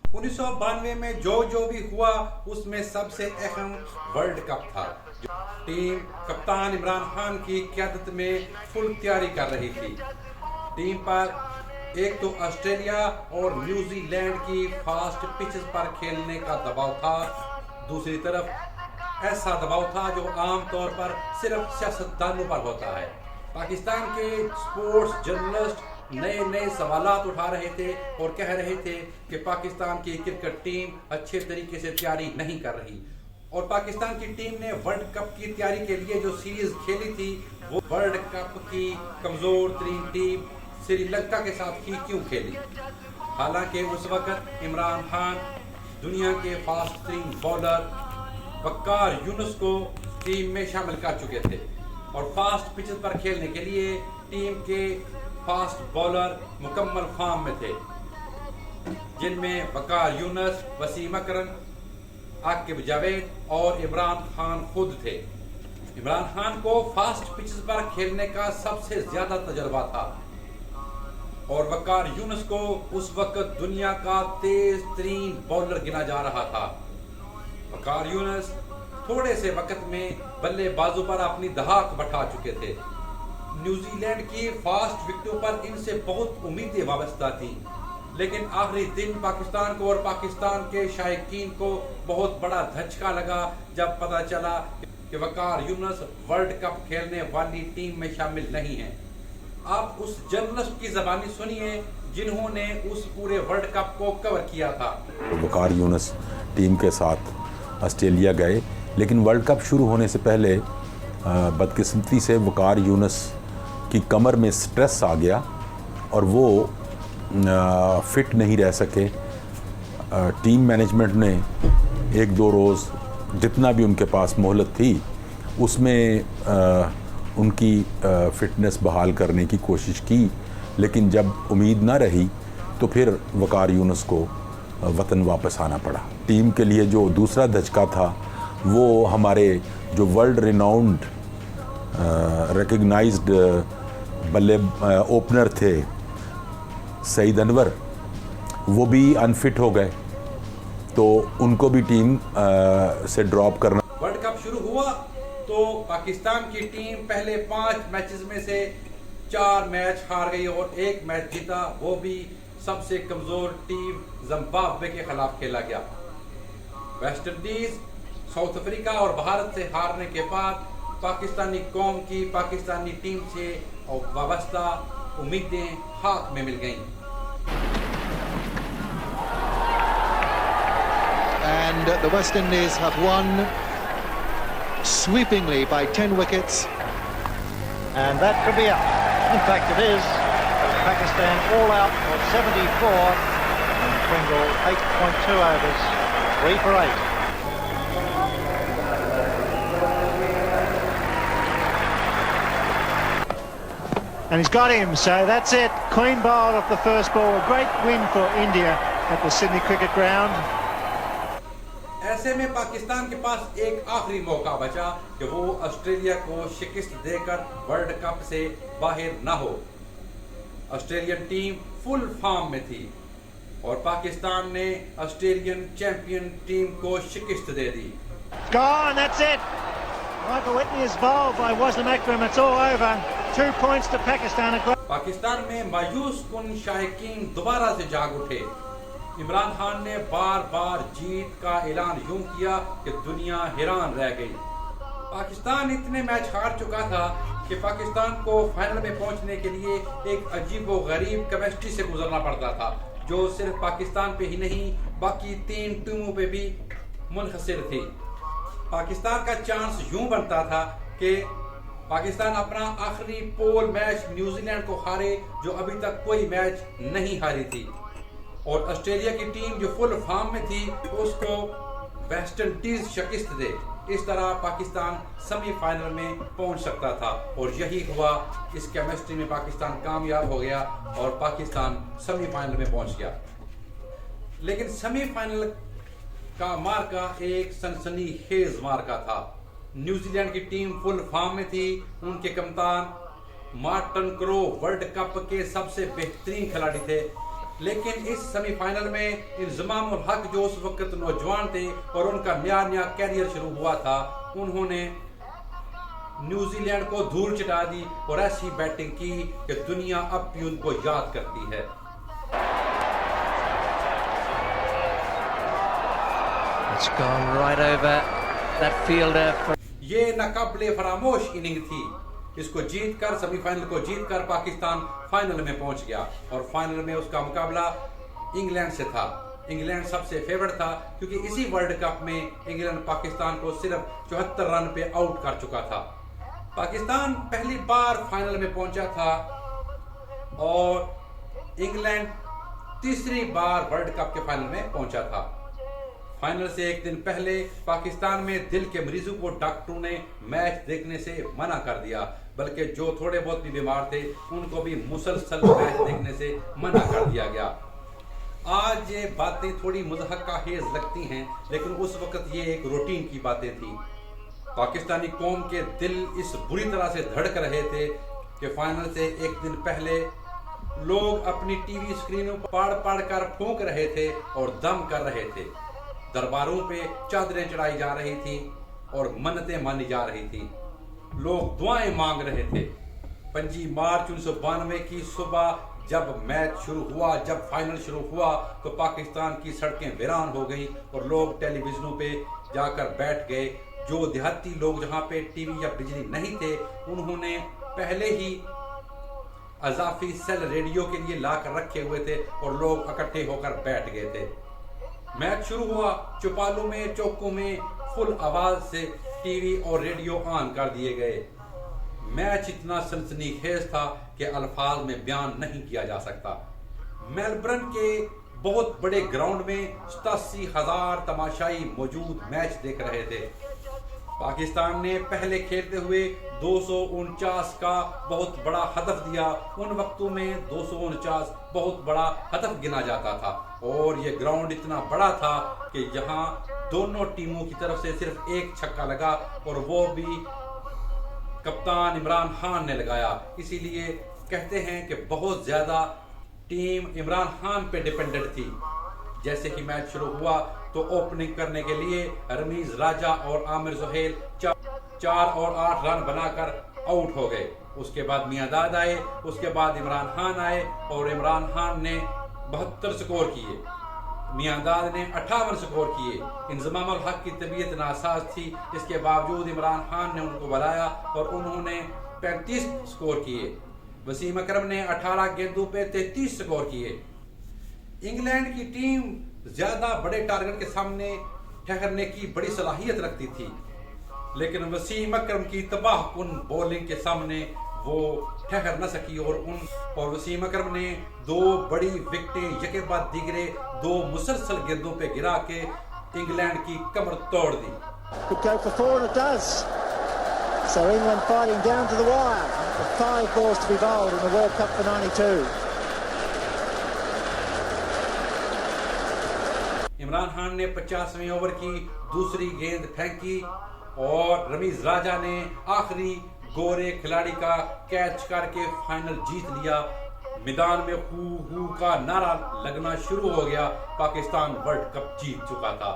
1992 में जो भी हुआ उसमें सबसे अहम वर्ल्ड कप था। टीम कप्तान इमरान खान की क़यादत में फुल तैयारी कर रही थी। टीम पर एक तो ऑस्ट्रेलिया और न्यूजीलैंड की फास्ट पिचेस पर खेलने का दबाव था, दूसरी तरफ ऐसा दबाव था जो आमतौर पर सिर्फ सियासतदानों पर होता है। पाकिस्तान के स्पोर्ट्स जर्नलिस्ट नए नए सवालात उठा रहे थे और कह रहे थे कि पाकिस्तान की क्रिकेट टीम अच्छे तरीके से तैयारी नहीं कर रही, और पाकिस्तान की टीम ने वर्ल्ड कप की तैयारी के लिए जो सीरीज खेली थी वो वर्ल्ड कप की कमजोर तरीन टीम श्रीलंका के साथ ही क्यों खेली। हालांकि उस वक्त इमरान खान दुनिया के फास्ट तरीन बॉलर वकार यूनुस को टीम में शामिल कर चुके थे और फास्ट पिचेस पर खेलने के लिए टीम के फास्ट बॉलर मुकम्मल फॉर्म में थे, जिनमें वकार यूनुस, वसीम अकरम, आकिब जावेद और इमरान खान खुद थे। इमरान खान को फास्ट पिचेस पर खेलने का सबसे ज्यादा तजर्बा था और वकार यूनुस को उस वक्त दुनिया का तेज तरीन बॉलर गिना जा रहा था। वकार यूनुस थोड़े से वक्त में बल्लेबाजों पर अपनी दहाक बैठा चुके थे। न्यूजीलैंड की फास्ट विकेटों पर इनसे बहुत उम्मीदें वाबस्ता थी, लेकिन आखिरी दिन पाकिस्तान को और पाकिस्तान के शायकीन को बहुत बड़ा धचका लगा जब पता चला कि वकार यूनुस वर्ल्ड कप खेलने वाली टीम में शामिल नहीं है। आप उस जर्नलिस्ट की ज़बानी सुनिए जिन्होंने उस पूरे वर्ल्ड कप को कवर किया था। वकार यूनुस टीम के साथ ऑस्ट्रेलिया गए, लेकिन वर्ल्ड कप शुरू होने से पहले बदकिस्मती से वकार यूनुस की कमर में स्ट्रेस आ गया और वो फिट नहीं रह सके। टीम मैनेजमेंट ने एक दो रोज़ जितना भी उनके पास मोहलत थी उसमें उनकी फ़िटनेस बहाल करने की कोशिश की, लेकिन जब उम्मीद ना रही तो फिर वकार यूनुस को वतन वापस आना पड़ा। टीम के लिए जो दूसरा धचका था वो हमारे जो वर्ल्ड रिनाउंड रिकग्नाइज्ड ओपनर थे सईद अनवर, वो भी अनफिट हो गए, तो उनको भी टीम से ड्रॉप करना। वर्ल्ड कप शुरू हुआ तो पाकिस्तान की टीम पहले 5 मैचेस में से 4 मैच हार गई और 1 मैच जीता, वो भी सबसे कमजोर टीम जिम्बाब्वे के खिलाफ खेला गया। वेस्ट इंडीज, साउथ अफ्रीका और भारत से हारने के बाद पाकिस्तानी कौम की पाकिस्तानी टीम से वाबस्ता उम्मीदें हाथ में मिल गईं। And the West Indies have won sweepingly by 10 wickets. And that could be up. In fact, it is. Pakistan all out for 74 and Pringle 8.2 overs, 3 for 8. And he's got him, so that's it. Clean bowl off the first ball. A great win for India at the Sydney Cricket Ground. ऐसे में पाकिस्तान के पास एक आखिरी मौका बचा कि वो Australia को शिकस्त देकर वर्ल्ड कप से बाहर ना हो। ऑस्ट्रेलियन टीम फुल फॉर्म में थी और पाकिस्तान ने ऑस्ट्रेलियन चैंपियन टीम को शिकस्त दे दी। Gone, that's it. Michael Whitney is bowled by Wasim Akram. It's all over. 2 points to Pakistan. Pakistan में मायूस कुन शायकीन दोबारा से जाग उठे। इमरान खान ने बार बार जीत का ऐलान यूं किया कि दुनिया हैरान रह गई। पाकिस्तान इतने मैच हार चुका था कि पाकिस्तान को फाइनल में पहुंचने के लिए एक अजीब व गरीब केमिस्ट्री से गुजरना पड़ता था, जो सिर्फ पाकिस्तान पे ही नहीं बाकी 3 टीमों पे भी मुनहसर थी। पाकिस्तान का चांस यूं बनता था कि पाकिस्तान अपना आखिरी पोल मैच न्यूजीलैंड को हारे, जो अभी तक कोई मैच नहीं हारी थी, और ऑस्ट्रेलिया की टीम जो फुल फॉर्म में थी उसको वेस्ट इंडीज शिकस्त दे। इस तरह पाकिस्तान सेमीफाइनल में पहुंच सकता था और यही हुआ। इस केमिस्ट्री में पाकिस्तान कामयाब हो गया और पाकिस्तान सेमीफाइनल में पहुंच गया। लेकिन सेमीफाइनल का मार्का एक सनसनीखेज मार्का था। न्यूजीलैंड की टीम फुल फॉर्म में थी। उनके कप्तान मार्टिन क्रो वर्ल्ड कप के सबसे बेहतरीन खिलाड़ी थे। लेकिन इस सेमीफाइनल में इंजमामुल हक जो उस वक्त नौजवान थे और उनका नया कैरियर शुरू हुआ था, उन्होंने न्यूजीलैंड को धूल चटा दी और ऐसी बैटिंग की कि दुनिया अब भी उनको याद करती है। It's gone right over that fielder. ये नाकाबिले फरामोश इनिंग थी। इसको जीतकर, सेमीफाइनल को जीतकर पाकिस्तान फाइनल में पहुंच गया और फाइनल में उसका मुकाबला इंग्लैंड से था। इंग्लैंड सबसे फेवरेट था क्योंकि इसी वर्ल्ड कप में इंग्लैंड पाकिस्तान को सिर्फ 74 रन पे आउट कर चुका था। पाकिस्तान पहली बार फाइनल में पहुंचा था और इंग्लैंड तीसरी बार वर्ल्ड कप के फाइनल में पहुंचा था। फाइनल से एक दिन पहले पाकिस्तान में दिल के मरीजों को डॉक्टरों ने मैच देखने से मना कर दिया, बल्कि जो थोड़े बहुत भी बीमार थे उनको भी मुसलसल मैच देखने से मना कर दिया गया। आज ये बातें थोड़ी मज़ाक का हेज लगती हैं, लेकिन उस वक्त ये एक रूटीन की बातें थी। पाकिस्तानी कौम के दिल इस बुरी तरह से धड़क रहे थे कि फाइनल से एक दिन पहले लोग अपनी टीवी स्क्रीनों पर पाड़ कर फूंक रहे थे और दम कर रहे थे। दरबारों पे चादरें चढ़ाई जा रही थी और मन्नतें मानी जा रही थी। लोग दुआएं मांग रहे थे। 25 मार्च 1992 की सुबह जब मैच शुरू हुआ, जब फाइनल शुरू हुआ, तो पाकिस्तान की सड़कें वीरान हो गई और लोग टेलीविजनों पे जाकर बैठ गए। जो देहाती लोग जहां पे टीवी या बिजली नहीं थे, उन्होंने पहले ही अजाफी सेल रेडियो के लिए लाकर रखे हुए थे और लोग इकट्ठे होकर बैठ गए थे। मैच शुरू हुआ। चौपालों में, चौकों में फुल आवाज से टीवी और रेडियो ऑन कर दिए गए। मैच इतना सनसनीखेज था कि अल्फाज में बयान नहीं किया जा सकता। मेलबर्न के बहुत बड़े ग्राउंड में 87,000 तमाशाई मौजूद मैच देख रहे थे। पाकिस्तान ने पहले खेलते हुए 249 का बहुत बड़ा हदफ दिया। उन वक्तों में 249 बहुत बड़ा हदफ गिना जाता था और ये ग्राउंड इतना बड़ा था कि यहाँ दोनों टीमों की तरफ से सिर्फ एक छक्का लगा और वो भी कप्तान इमरान खान ने लगाया। इसीलिए कहते हैं कि बहुत ज्यादा टीम इमरान खान पे डिपेंडेंट थी। जैसे कि मैच शुरू हुआ तो ओपनिंग करने के लिए रमीज राजा और आमिर सुहेल 4 और 8 रन बनाकर आउट हो गए। उसके बाद मियांदाद आए, उसके बाद इमरान खान आए और इमरान खान ने 72 स्कोर किए। मियांदाद ने 58 स्कोर किए। इंजमामुल हक की तबीयत नासाज थी, इसके बावजूद इमरान खान ने उनको बुलाया और उन्होंने 35 स्कोर किए। वसीम अकरम ने 18 गेंदों पे 33 स्कोर किए। इंग्लैंड की टीम ज्यादा बड़े टारगेट के सामने ठहरने की बड़ी सलाहियत रखती थी, लेकिन वसीम अकरम की तबाहकुन बॉलिंग के सामने वो ठहर न सकी और वसीम अकरम ने 2 बड़ी विकेटें यके बाद दिगरे 2 मुसलसल गेंदों पे गिरा के इंग्लैंड की कमर तोड़ दी। Could go for 4 and it does. So England fighting down to the wire with 5 balls to be bowled in the World Cup for 92. Imran Khan ने 50वें ओवर की दूसरी गेंद फेंकी और रमीज राजा ने आखिरी गोरे खिलाड़ी का कैच करके फाइनल जीत लिया। मैदान में हू हू का नारा लगना शुरू हो गया। पाकिस्तान वर्ल्ड कप जीत चुका था।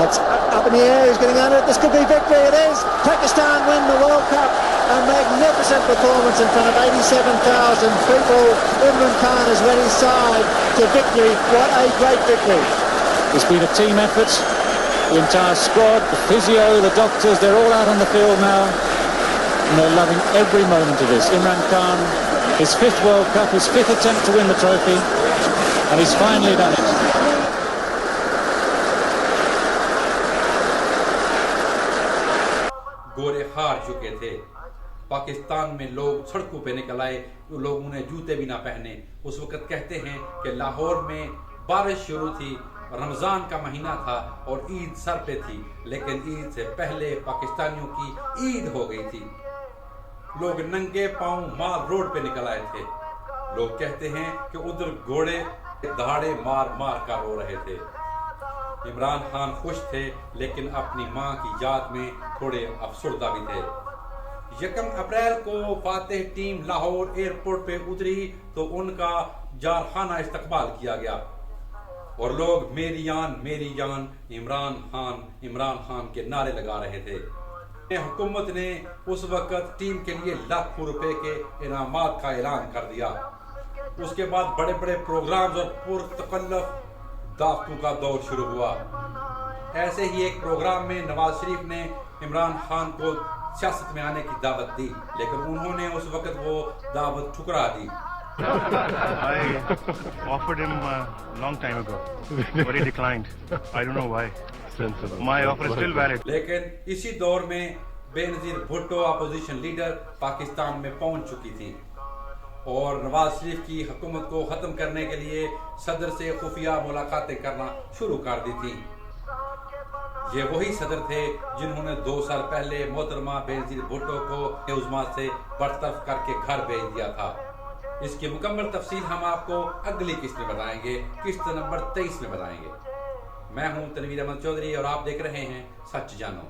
It's up in the air, he's getting under it. This could be victory. It is. Pakistan win the World Cup. A magnificent performance in front of 87,000 people. Imran Khan has led his side to victory. What a great victory. It's been a team effort. The entire squad, the physio, the doctors, they're all out on the field now. And they're loving every moment of this. Imran Khan, his 5th World Cup, his 5th attempt to win the trophy. And he's finally done it. गोरे हार चुके थे। पाकिस्तान में लोग सड़कों पे निकल आए, तो लोगों ने जूते भी ना पहने। उस वक्त कहते हैं कि लाहौर में बारिश शुरू थी, रमजान का महीना था और ईद सर पे थी, लेकिन ईद से पहले पाकिस्तानियों की ईद हो गई थी। लोग नंगे पांव माल रोड पे निकल आए थे। लोग कहते हैं कि उधर घोड़े दहाड़े मार मार कर रो रहे थे। इमरान खान खुश थे, लेकिन अपनी मां की याद में थोड़े अफसरदा भी थे। 1 अप्रैल को फातेह टीम लाहौर एयरपोर्ट पे उतरी तो उनका जारहाना इस्तकबाल किया गया और लोग मेरी जान इमरान खान के नारे लगा रहे थे। हुकूमत ने उस वक्त टीम के लिए लाखों रुपए के इनामात का ऐलान कर दिया। उसके बाद बड़े बड़े प्रोग्राम्स और पुरतकल्लफ दावतों का दौर शुरू हुआ। ऐसे ही एक प्रोग्राम में नवाज शरीफ ने इमरान खान को सियासत में आने की दावत दी, लेकिन उन्होंने उस वक्त वो दावत ठुकरा दी। I offered him a long time ago, but he declined. I don't know why. My offer is still valid. लेकिन इसी दौर में बेनजीर भुट्टो अपोजिशन लीडर पाकिस्तान में पहुंच चुकी थी और नवाज शरीफ की हुकूमत को खत्म करने के लिए सदर से खुफिया मुलाकातें करना शुरू कर दी थी। ये वही सदर थे जिन्होंने 2 साल पहले मोहतरमा बेनजीर भुट्टो को उज़्मा से बरतरफ करके घर भेज दिया था। इसकी मुकम्मल तफसील हम आपको अगली किस्त में बताएंगे, किस्त नंबर 23 में बताएंगे। मैं हूं तनवीर अहमद चौधरी और आप देख रहे हैं सच जानो।